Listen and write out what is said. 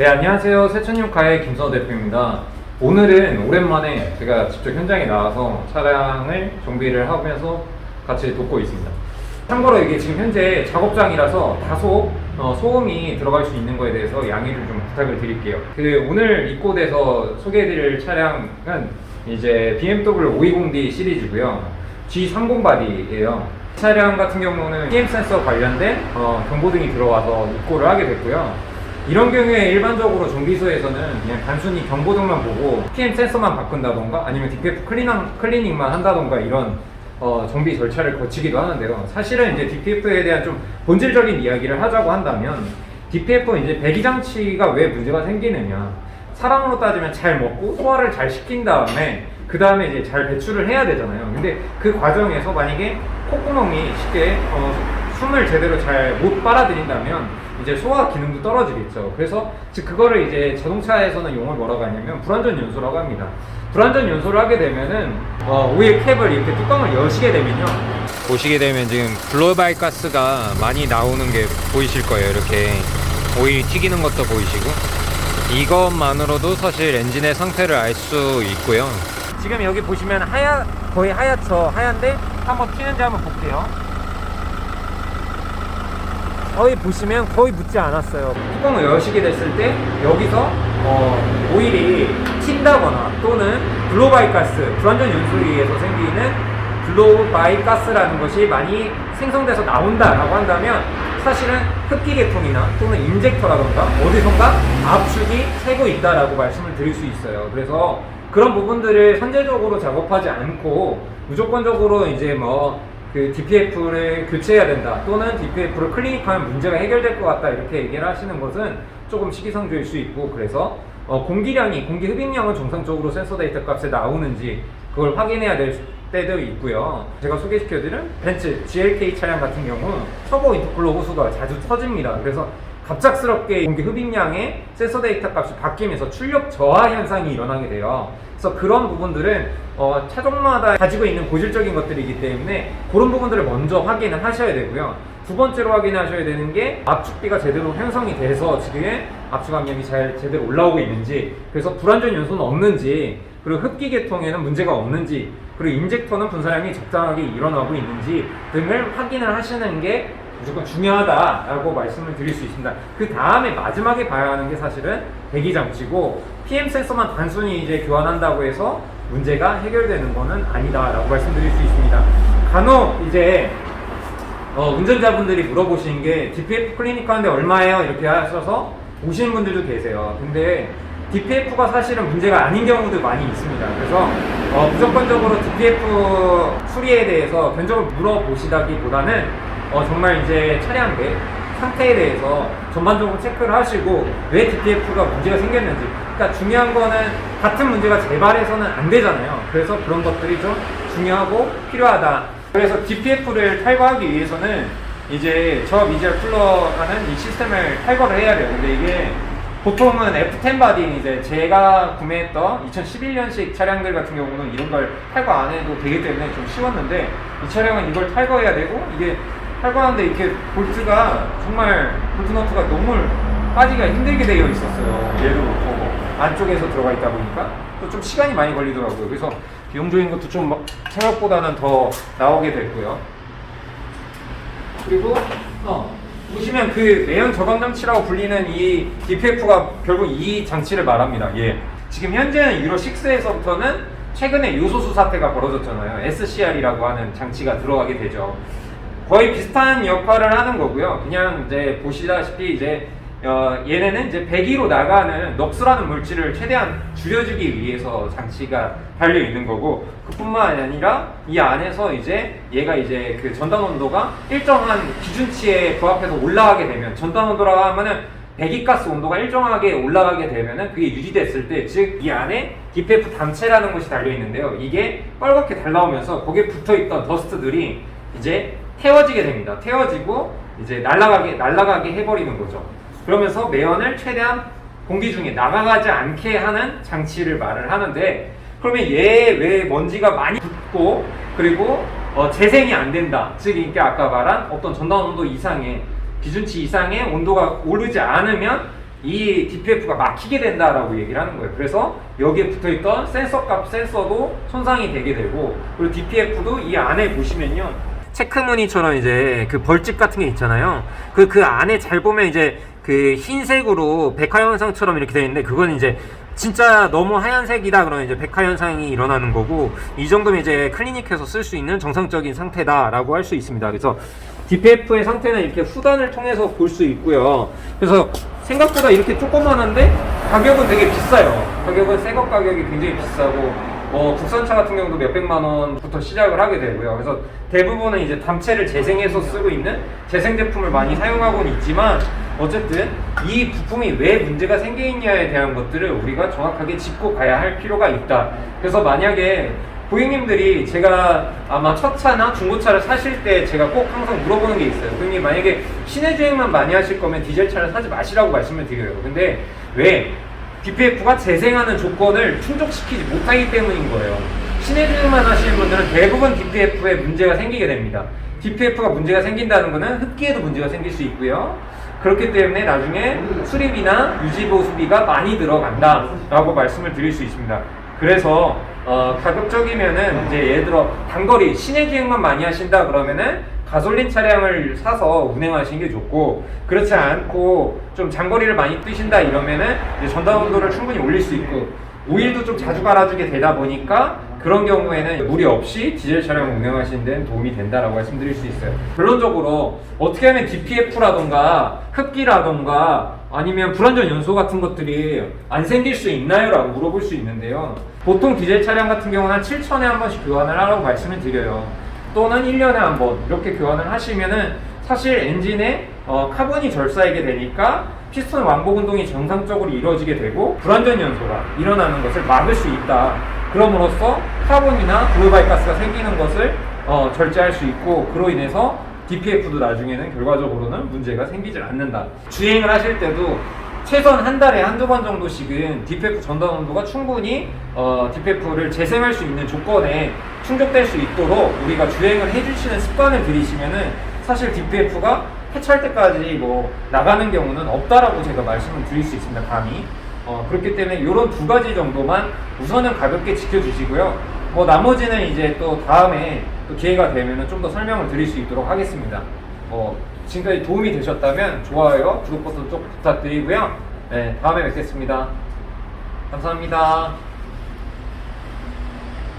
네, 안녕하세요. 세천육가의 김선호 대표입니다. 오늘은 오랜만에 제가 직접 현장에 나와서 차량을 정비를 하면서 같이 돕고 있습니다. 참고로 이게 지금 현재 작업장이라서 다소 소음이 들어갈 수 있는 거에 대해서 양해를 좀 부탁을 드릴게요. 오늘 입고돼서 소개해드릴 차량은 이제 BMW 520D 시리즈고요. G30 바디예요. 차량 같은 경우는 PM 센서 관련된 경보등이 들어와서 입고를 하게 됐고요. 이런 경우에 일반적으로 정비소에서는 그냥 단순히 경보등만 보고 PM 센서만 바꾼다던가 아니면 DPF 클리닝만 한다던가 이런 정비 절차를 거치기도 하는데요. 사실은 이제 DPF에 대한 좀 본질적인 이야기를 하자고 한다면 DPF는 이제 배기장치가 왜 문제가 생기느냐, 사람으로 따지면 잘 먹고 소화를 잘 시킨 다음에 그 다음에 이제 잘 배출을 해야 되잖아요. 근데 그 과정에서 만약에 콧구멍이 쉽게 숨을 제대로 잘 못 빨아들인다면 이제 소화 기능도 떨어지겠죠. 그래서 즉 그거를 이제 자동차에서는 용어를 뭐라고 하냐면 불완전 연소라고 합니다. 불완전 연소를 하게 되면은 오일 캡을 이렇게 뚜껑을 여시게 되면요, 보시게 되면 지금 블로바이 가스가 많이 나오는 게 보이실 거예요. 이렇게 오일이 튀기는 것도 보이시고, 이것만으로도 사실 엔진의 상태를 알 수 있고요. 지금 여기 보시면 거의 하얀데 한번 튀는지 한번 볼게요. 거의 보시면 거의 묻지 않았어요. 뚜껑을 여시게 됐을 때 여기서 오일이 튄다거나 또는 블로바이 가스, 불완전 연소에 의해서 생기는 블로바이 가스라는 것이 많이 생성돼서 나온다라고 한다면 사실은 흡기 계통이나 또는 인젝터라던가 어디선가 압축이 새고 있다라고 말씀을 드릴 수 있어요. 그래서 그런 부분들을 선제적으로 작업하지 않고 무조건적으로 이제 DPF를 교체해야 된다 또는 DPF를 클리닉하면 문제가 해결될 것 같다 이렇게 얘기를 하시는 것은 조금 시기상조일 수 있고, 그래서 공기 흡입량은 정상적으로 센서 데이터 값에 나오는지 그걸 확인해야 될 때도 있고요. 제가 소개시켜드린 벤츠 GLK 차량 같은 경우 터보 인터쿨러 호수가 자주 터집니다. 그래서 갑작스럽게 공기 흡입량의 센서 데이터 값이 바뀌면서 출력 저하 현상이 일어나게 돼요. 그래서 그런 부분들은 차종마다 가지고 있는 고질적인 것들이기 때문에 그런 부분들을 먼저 확인을 하셔야 되고요. 두 번째로 확인하셔야 되는 게 압축비가 제대로 형성이 돼서 지금 압축 압력이 제대로 올라오고 있는지, 그래서 불완전 연소는 없는지, 그리고 흡기 계통에는 문제가 없는지, 그리고 인젝터는 분사량이 적당하게 일어나고 있는지 등을 확인을 하시는 게 무조건 중요하다라고 말씀을 드릴 수 있습니다. 그 다음에 마지막에 봐야 하는 게 사실은 배기장치고, PM 센서만 단순히 이제 교환한다고 해서 문제가 해결되는 거는 아니다라고 말씀드릴 수 있습니다. 간혹 이제 운전자분들이 물어보시는 게 DPF 클리닉 하는데 얼마예요? 이렇게 하셔서 오시는 분들도 계세요. 근데 DPF가 사실은 문제가 아닌 경우도 많이 있습니다. 그래서 무조건적으로 DPF 수리에 대해서 견적을 물어보시다기보다는 정말 이제 차량 내 상태에 대해서 전반적으로 체크를 하시고 왜 DPF가 문제가 생겼는지, 그러니까 중요한 거는 같은 문제가 재발해서는 안 되잖아요. 그래서 그런 것들이 좀 중요하고 필요하다. 그래서 DPF를 탈거하기 위해서는 이제 저 미젤 쿨러라는 이 시스템을 탈거를 해야 돼요. 근데 이게 보통은 F10 바디, 이제 제가 구매했던 2011년식 차량들 같은 경우는 이런 걸 탈거 안 해도 되기 때문에 좀 쉬웠는데, 이 차량은 이걸 탈거해야 되고, 이게 탈거하는데 이렇게 볼트가 정말 볼트너트가 너무 빠지기가 힘들게 되어 있었어요. 얘도 그렇고 안쪽에서 들어가 있다 보니까 또 좀 시간이 많이 걸리더라고요. 그래서 비용적인 것도 좀 생각보다는 더 나오게 됐고요. 그리고 보시면 그 매연 저감 장치라고 불리는 이 DPF가 결국 이 장치를 말합니다. 지금 현재는 유로 6에서부터는 최근에 요소수 사태가 벌어졌잖아요. SCR이라고 하는 장치가 들어가게 되죠. 거의 비슷한 역할을 하는 거고요. 그냥 이제 보시다시피 이제 얘네는 이제 배기로 나가는 넋이라는 물질을 최대한 줄여주기 위해서 장치가 달려 있는 거고, 그뿐만 아니라 이 안에서 이제 얘가 이제 그 전단 온도가 일정한 기준치에 부합해서 올라가게 되면, 전단 온도라고 하면은 배기가스 온도가 일정하게 올라가게 되면은 그게 유지됐을 때, 즉 이 안에 DPF 단체라는 것이 달려 있는데요. 이게 빨갛게 달라오면서 거기에 붙어 있던 더스트들이 이제 태워지게 됩니다. 태워지고 이제 날아가게 해버리는 거죠. 그러면서 매연을 최대한 공기 중에 나가지 않게 하는 장치를 말을 하는데, 그러면 얘 왜 먼지가 많이 붙고 그리고 재생이 안 된다, 즉 이게 아까 말한 어떤 전단 온도 이상의 기준치 이상의 온도가 오르지 않으면 이 DPF가 막히게 된다라고 얘기를 하는 거예요. 그래서 여기에 붙어있던 센서도 손상이 되게 되고, 그리고 DPF도 이 안에 보시면요, 체크무늬처럼 이제 그 벌집 같은 게 있잖아요. 그 안에 잘 보면 이제 그 흰색으로 백화현상처럼 이렇게 되어 있는데, 그건 이제 진짜 너무 하얀색이다 그러면 이제 백화현상이 일어나는 거고, 이 정도면 이제 클리닉에서 쓸 수 있는 정상적인 상태다라고 할 수 있습니다. 그래서 DPF의 상태는 이렇게 후단을 통해서 볼 수 있고요. 그래서 생각보다 이렇게 조그만한데 가격은 되게 비싸요. 가격은 새것 가격이 굉장히 비싸고, 국산차 같은 경우도 몇백만 원부터 시작을 하게 되고요. 그래서 대부분은 이제 담채를 재생해서 쓰고 있는 재생 제품을 많이 사용하고는 있지만, 어쨌든 이 부품이 왜 문제가 생겨있냐에 대한 것들을 우리가 정확하게 짚고 가야 할 필요가 있다. 그래서 만약에 고객님들이, 제가 아마 첫 차나 중고차를 사실 때 제가 꼭 항상 물어보는 게 있어요. 고객님, 만약에 시내 주행만 많이 하실 거면 디젤 차를 사지 마시라고 말씀을 드려요. 근데 왜? DPF가 재생하는 조건을 충족시키지 못하기 때문인 거예요. 시내 주행만 하시는 분들은 대부분 DPF에 문제가 생기게 됩니다. DPF가 문제가 생긴다는 것은 흡기에도 문제가 생길 수 있고요. 그렇기 때문에 나중에 수리비나 유지보수비가 많이 들어간다 라고 말씀을 드릴 수 있습니다. 그래서 가급적이면은 이제 예를 들어 단거리 시내 주행만 많이 하신다 그러면은 가솔린 차량을 사서 운행하시는 게 좋고, 그렇지 않고 좀 장거리를 많이 뛰신다 이러면은 이제 전단 온도를 충분히 올릴 수 있고, 오일도 좀 자주 갈아주게 되다 보니까 그런 경우에는 무리 없이 디젤 차량을 운행하시는 데는 도움이 된다라고 말씀드릴 수 있어요. 결론적으로 어떻게 하면 DPF라던가 흡기라던가 아니면 불완전 연소 같은 것들이 안 생길 수 있나요? 라고 물어볼 수 있는데요. 보통 디젤 차량 같은 경우는 한 7천에 한 번씩 교환을 하라고 말씀을 드려요. 또는 1년에 한 번 이렇게 교환을 하시면은 사실 엔진에 카본이 절사하게 되니까 피스톤 왕복 운동이 정상적으로 이루어지게 되고 불완전 연소가 일어나는 것을 막을 수 있다. 그럼으로써 카본이나 블루바이가스가 생기는 것을 절제할 수 있고, 그로 인해서 DPF도 나중에는 결과적으로는 문제가 생기질 않는다. 주행을 하실 때도 최소한 한 달에 한두 번 정도씩은 DPF 전단 온도가 충분히 DPF를 재생할 수 있는 조건에 충족될 수 있도록 우리가 주행을 해주시는 습관을 들이시면은 사실 DPF가 해체할 때까지 뭐 나가는 경우는 없다라고 제가 말씀을 드릴 수 있습니다. 감히. 그렇기 때문에 이런 두 가지 정도만 우선은 가볍게 지켜주시고요. 뭐 나머지는 이제 또 다음에 또 기회가 되면은 좀 더 설명을 드릴 수 있도록 하겠습니다. 지금까지 도움이 되셨다면 좋아요, 구독 버튼 좀 부탁드리고요. 네, 다음에 뵙겠습니다. 감사합니다.